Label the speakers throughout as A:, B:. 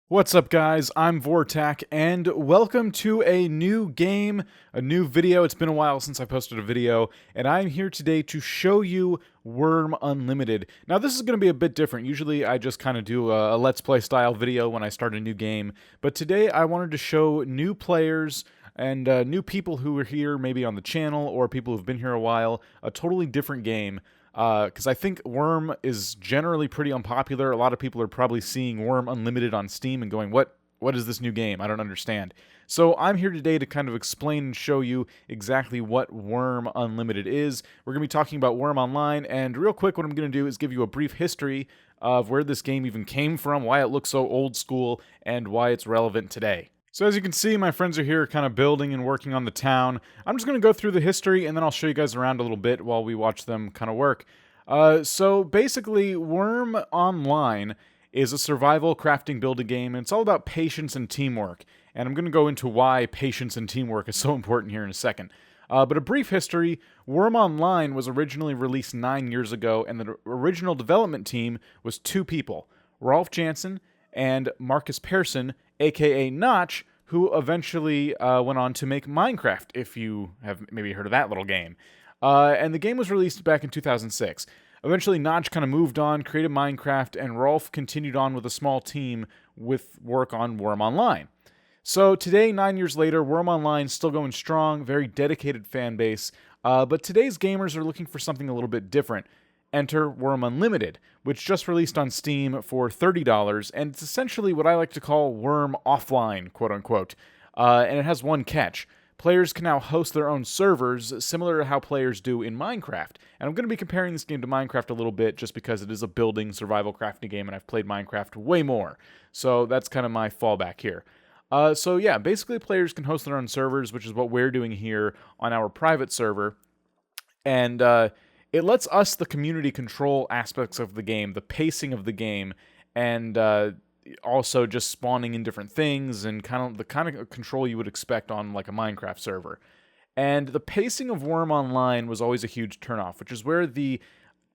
A: What's up, guys? I'm Vortac, and welcome to a new game, a new video. It's been a while since I posted a video, and I'm here today to show you Wurm Unlimited. Now, this is going to be a bit different. Usually, I just kind of do a Let's Play style video when I start a new game, but today I wanted to show new players and new people who are here, maybe on the channel, or people who've been here a while, a totally different game. Because I think Wurm is generally pretty unpopular. A lot of people are probably seeing Wurm Unlimited on Steam and going, what is this new game? I don't understand. So I'm here today to kind of explain and show you exactly what Wurm Unlimited is. We're going to be talking about Wurm Online, and real quick, what I'm going to do is give you a brief history of where this game even came from, why it looks so old school, and why it's relevant today. So as you can see, my friends are here kind of building and working on the town. I'm just going to go through the history, and then I'll show you guys around a little bit while we watch them kind of work. So basically, Wurm Online is a survival crafting building game, and it's all about patience and teamwork. And I'm going to go into why patience and teamwork is so important here in a second. But a brief history, Wurm Online was originally released 9 years ago, and the original development team was two people, Rolf Jansen and Marcus Persson, aka Notch, who eventually went on to make Minecraft, if you have maybe heard of that little game. And the game was released back in 2006. Eventually, Notch kind of moved on, created Minecraft, and Rolf continued on with a small team with work on Wurm Online. So today, 9 years later, Wurm Online still going strong, very dedicated fan base, but today's gamers are looking for something a little bit different. Enter Wurm Unlimited, which just released on Steam for $30, and it's essentially what I like to call Wurm Offline, quote-unquote. And it has one catch. Players can now host their own servers, similar to how players do in Minecraft. And I'm going to be comparing this game to Minecraft a little bit, just because it is a building, survival crafting game, and I've played Minecraft way more. So that's kind of my fallback here. So yeah, basically players can host their own servers, which is what we're doing here on our private server. And it lets us, the community, control aspects of the game, the pacing of the game, and also just spawning in different things and the kind of control you would expect on like a Minecraft server. And the pacing of Wurm Online was always a huge turnoff, which is where the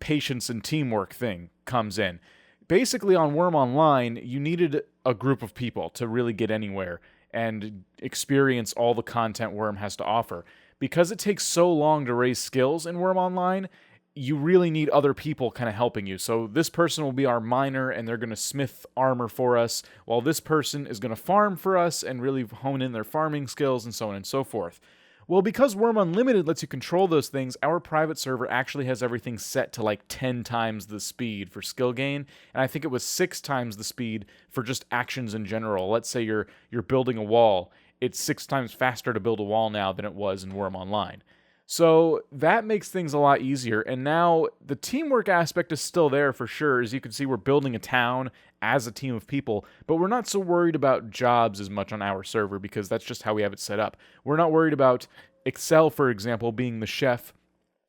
A: patience and teamwork thing comes in. Basically, on Wurm Online, you needed a group of people to really get anywhere and experience all the content Wurm has to offer. Because it takes so long to raise skills in Wurm Online, you really need other people kind of helping you. So this person will be our miner, and they're going to smith armor for us, while this person is going to farm for us and really hone in their farming skills and so on and so forth. Well, because Wurm Unlimited lets you control those things, our private server actually has everything set to like 10 times the speed for skill gain, and I think it was 6 times the speed for just actions in general. Let's say you're building a wall. It's 6 times faster to build a wall now than it was in Wurm Online. So that makes things a lot easier, and now the teamwork aspect is still there for sure. As you can see, we're building a town as a team of people, but we're not so worried about jobs as much on our server because that's just how we have it set up. We're not worried about Excel, for example, being the chef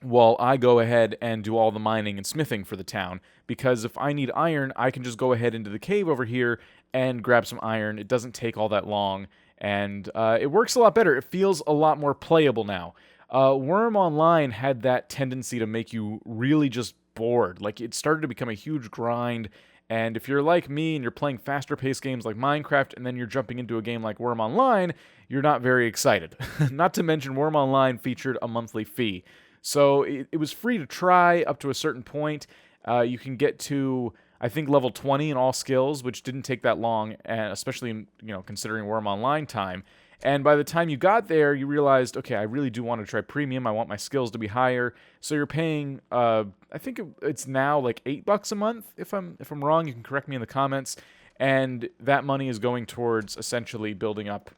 A: while I go ahead and do all the mining and smithing for the town, because if I need iron, I can just go ahead into the cave over here and grab some iron. It doesn't take all that long, and it works a lot better. It feels a lot more playable now. Wurm Online had that tendency to make you really just bored. Like, it started to become a huge grind, and if you're like me and you're playing faster-paced games like Minecraft and then you're jumping into a game like Wurm Online, you're not very excited. Not to mention, Wurm Online featured a monthly fee. So it was free to try up to a certain point. You can get to, I think, level 20 in all skills, which didn't take that long, and especially, considering Wurm Online time. And by the time you got there, you realized, okay, I really do want to try premium. I want my skills to be higher. So you're paying, I think it's now like $8 a month. If I'm wrong, you can correct me in the comments. And that money is going towards essentially building up,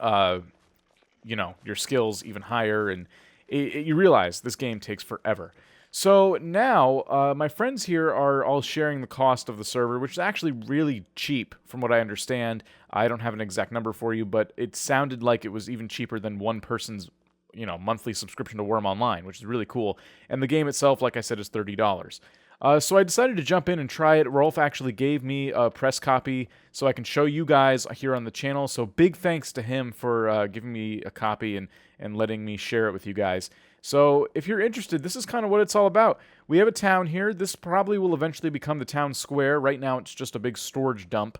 A: your skills even higher. And you realize this game takes forever. So now, my friends here are all sharing the cost of the server, which is actually really cheap from what I understand. I don't have an exact number for you, but it sounded like it was even cheaper than one person's, monthly subscription to Wurm Online, which is really cool. And the game itself, like I said, is $30. So I decided to jump in and try it. Rolf actually gave me a press copy so I can show you guys here on the channel. So big thanks to him for giving me a copy and letting me share it with you guys. So if you're interested, this is kind of what it's all about. We have a town here. This probably will eventually become the town square. Right now it's just a big storage dump.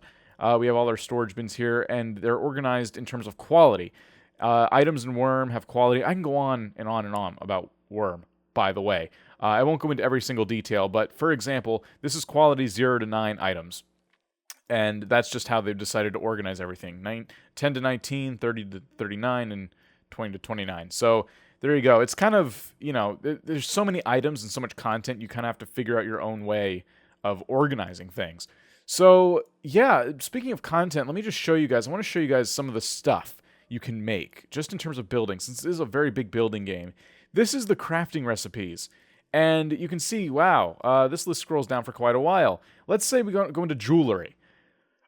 A: We have all our storage bins here, and they're organized in terms of quality. Items in Wurm have quality. I can go on and on and on about Wurm, by the way. I won't go into every single detail, but for example, this is quality 0 to 9 items. And that's just how they've decided to organize everything. 10 to 19, 30 to 39, and 20 to 29. So there you go. It's kind of, there's so many items and so much content, you kind of have to figure out your own way of organizing things. So, yeah, speaking of content, let me just show you guys. I want to show you guys some of the stuff you can make, just in terms of building, since this is a very big building game. This is the crafting recipes. And you can see, wow, this list scrolls down for quite a while. Let's say we go into jewelry.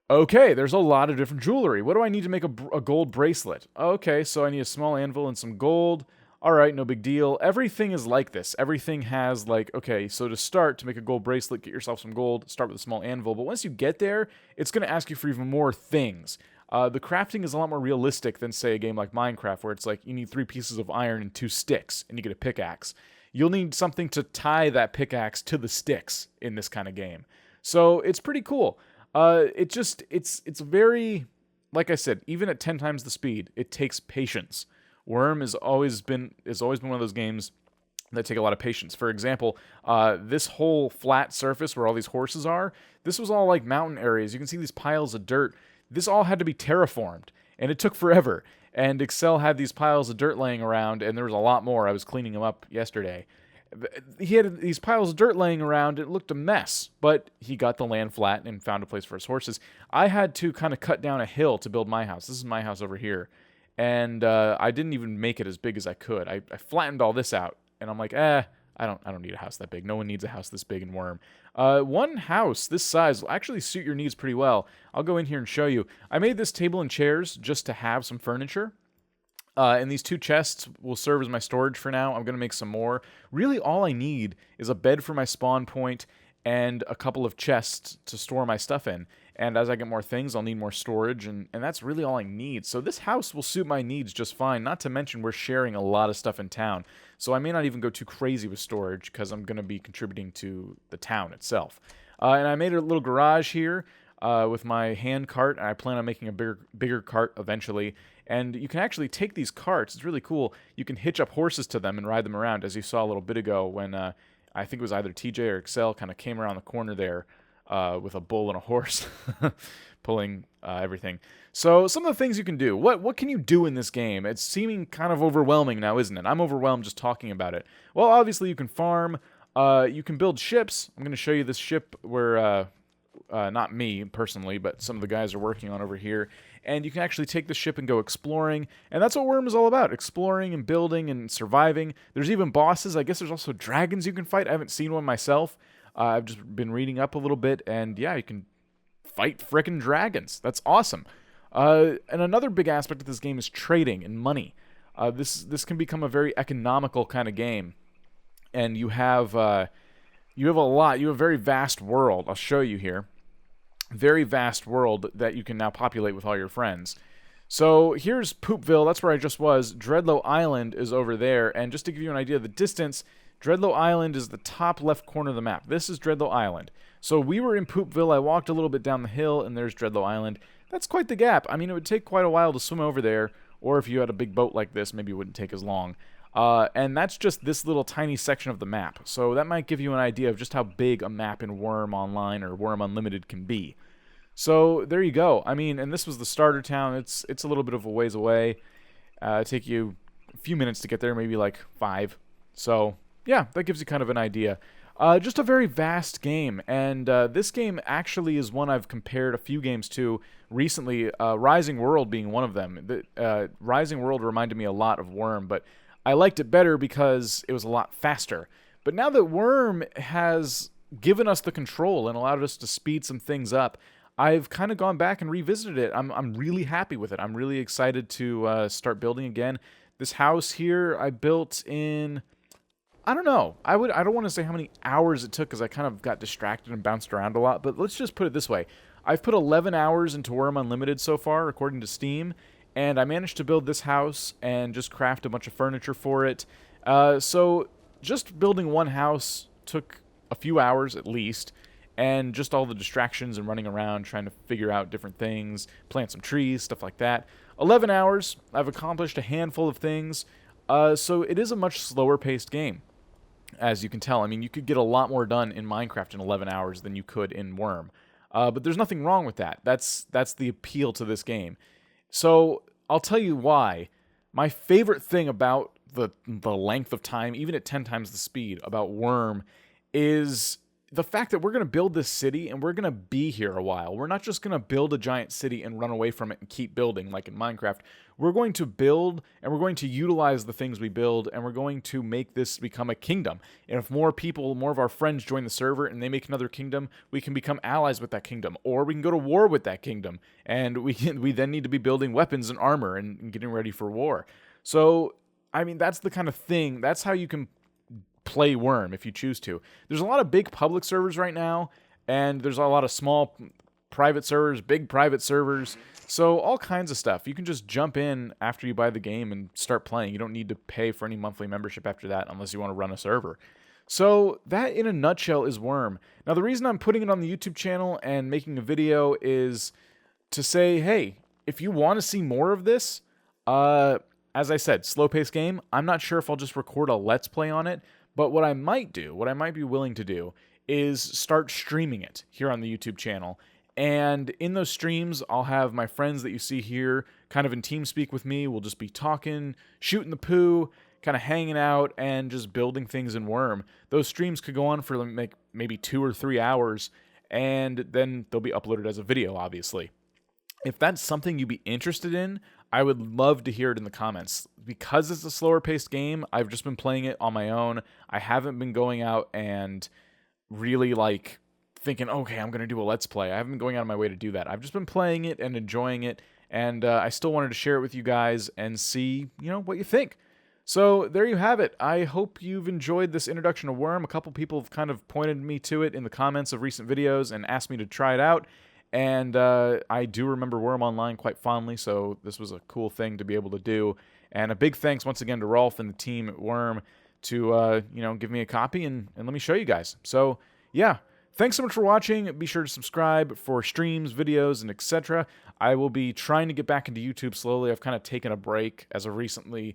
A: Okay, there's a lot of different jewelry. What do I need to make a gold bracelet? Okay, so I need a small anvil and some gold. All right, no big deal. Everything is like this. Everything has okay, so to make a gold bracelet, get yourself some gold, start with a small anvil. But once you get there, it's going to ask you for even more things. The crafting is a lot more realistic than, say, a game like Minecraft, where it's you need 3 pieces of iron and 2 sticks, and you get a pickaxe. You'll need something to tie that pickaxe to the sticks in this kind of game. So it's pretty cool. It's very, like I said, even at 10 times the speed, it takes patience. Wurm has always been one of those games that take a lot of patience. For example, this whole flat surface where all these horses are, this was all mountain areas. You can see these piles of dirt. This all had to be terraformed, and it took forever. And Excel had these piles of dirt laying around, and there was a lot more. I was cleaning them up yesterday. He had these piles of dirt laying around. It looked a mess, but he got the land flat and found a place for his horses. I had to kind of cut down a hill to build my house. This is my house over here. And I didn't even make it as big as I could. I flattened all this out, and I'm like, I don't need a house that big. No one needs a house this big in Wurm. One house this size will actually suit your needs pretty well. I'll go in here and show you. I made this table and chairs just to have some furniture. And these 2 chests will serve as my storage for now. I'm going to make some more. Really, all I need is a bed for my spawn point and a couple of chests to store my stuff in. And as I get more things, I'll need more storage, and that's really all I need. So this house will suit my needs just fine, not to mention we're sharing a lot of stuff in town. So I may not even go too crazy with storage, because I'm going to be contributing to the town itself. And I made a little garage here with my hand cart, and I plan on making a bigger cart eventually. And you can actually take these carts. It's really cool. You can hitch up horses to them and ride them around, as you saw a little bit ago when I think it was either TJ or Excel kind of came around the corner there with a bull and a horse pulling everything. So some of the things you can do. What can you do in this game? It's seeming kind of overwhelming now, isn't it? I'm overwhelmed just talking about it. Well, obviously you can farm. You can build ships. I'm going to show you this ship where... not me personally, but some of the guys are working on over here. And you can actually take the ship and go exploring. And that's what Wurm is all about, exploring and building and surviving. There's even bosses. I guess there's also dragons you can fight. I haven't seen one myself. I've just been reading up a little bit. And yeah, you can fight frickin' dragons. That's awesome. And another big aspect of this game is trading and money. This can become a very economical kind of game. And you have a very vast world. I'll show you here. Very vast world that you can now populate with all your friends. So here's Poopville. That's where I just was. Dreadlow Island is over there. And just to give you an idea of the distance, Dreadlow Island is the top left corner of the map. This is Dreadlow Island. So we were in Poopville. I walked a little bit down the hill, and there's Dreadlow Island. That's quite the gap. I mean, it would take quite a while to swim over there. Or if you had a big boat like this, maybe it wouldn't take as long. And that's just this little tiny section of the map. So that might give you an idea of just how big a map in Wurm Online or Wurm Unlimited can be. So there you go. I mean, and this was the starter town. It's a little bit of a ways away. Take you a few minutes to get there, maybe like 5. So yeah, that gives you kind of an idea. Just a very vast game, and this game actually is one I've compared a few games to recently, Rising World being one of them. Rising World reminded me a lot of Wurm, but I liked it better because it was a lot faster. But now that Wurm has given us the control and allowed us to speed some things up, I've kind of gone back and revisited it. I'm really happy with it. I'm really excited to start building again. This house here I built in, I don't know. I don't want to say how many hours it took because I kind of got distracted and bounced around a lot. But let's just put it this way. I've put 11 hours into Wurm Unlimited so far, according to Steam. And I managed to build this house and just craft a bunch of furniture for it. So just building one house took a few hours at least. and just all the distractions and running around trying to figure out different things, plant some trees, stuff like that. 11 hours, I've accomplished a handful of things, so it is a much slower paced game, as you can tell. I mean, you could get a lot more done in Minecraft in 11 hours than you could in Wurm, but there's nothing wrong with that. That's the appeal to this game. So I'll tell you why. My favorite thing about the length of time, even at 10 times the speed, about Wurm is the fact that we're going to build this city and we're going to be here a while. We're not just going to build a giant city and run away from it and keep building like in Minecraft. We're going to build and we're going to utilize the things we build and we're going to make this become a kingdom. And if more people, more of our friends join the server and they make another kingdom, we can become allies with that kingdom, or we can go to war with that kingdom. And we then need to be building weapons and armor and getting ready for war. So, I mean, that's the kind of thing, that's how you can play Wurm if you choose to. There's a lot of big public servers right now, and there's a lot of small private servers, big private servers, so all kinds of stuff. You can just jump in after you buy the game and start playing. You don't need to pay for any monthly membership after that unless you want to run a server. So that in a nutshell is Wurm. Now the reason I'm putting it on the YouTube channel and making a video is to say, hey, if you want to see more of this, as I said, slow-paced game, I'm not sure if I'll just record a Let's Play on it, but what I might do, what I might be willing to do, is start streaming it here on the YouTube channel. And in those streams, I'll have my friends that you see here kind of in TeamSpeak with me. We'll just be talking, shooting the poo, kind of hanging out, and just building things in Wurm. Those streams could go on for like maybe 2 or 3 hours, and then they'll be uploaded as a video, obviously. If that's something you'd be interested in, I would love to hear it in the comments. Because it's a slower paced game, I've just been playing it on my own. I haven't been going out and really like thinking, okay, I'm going to do a Let's Play. I haven't been going out of my way to do that. I've just been playing it and enjoying it, and I still wanted to share it with you guys and see, what you think. So there you have it. I hope you've enjoyed this introduction to Wurm. A couple people have kind of pointed me to it in the comments of recent videos and asked me to try it out. And I do remember Wurm Online quite fondly, so this was a cool thing to be able to do. And a big thanks once again to Rolf and the team at Wurm to, give me a copy and let me show you guys. So, yeah, thanks so much for watching. Be sure to subscribe for streams, videos, and etc. I will be trying to get back into YouTube slowly. I've kind of taken a break as of recently,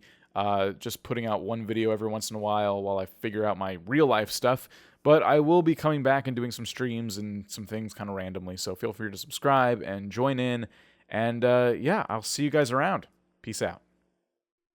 A: just putting out one video every once in a while I figure out my real-life stuff. But I will be coming back and doing some streams and some things kind of randomly, so feel free to subscribe and join in. And, yeah, I'll see you guys around. Peace out.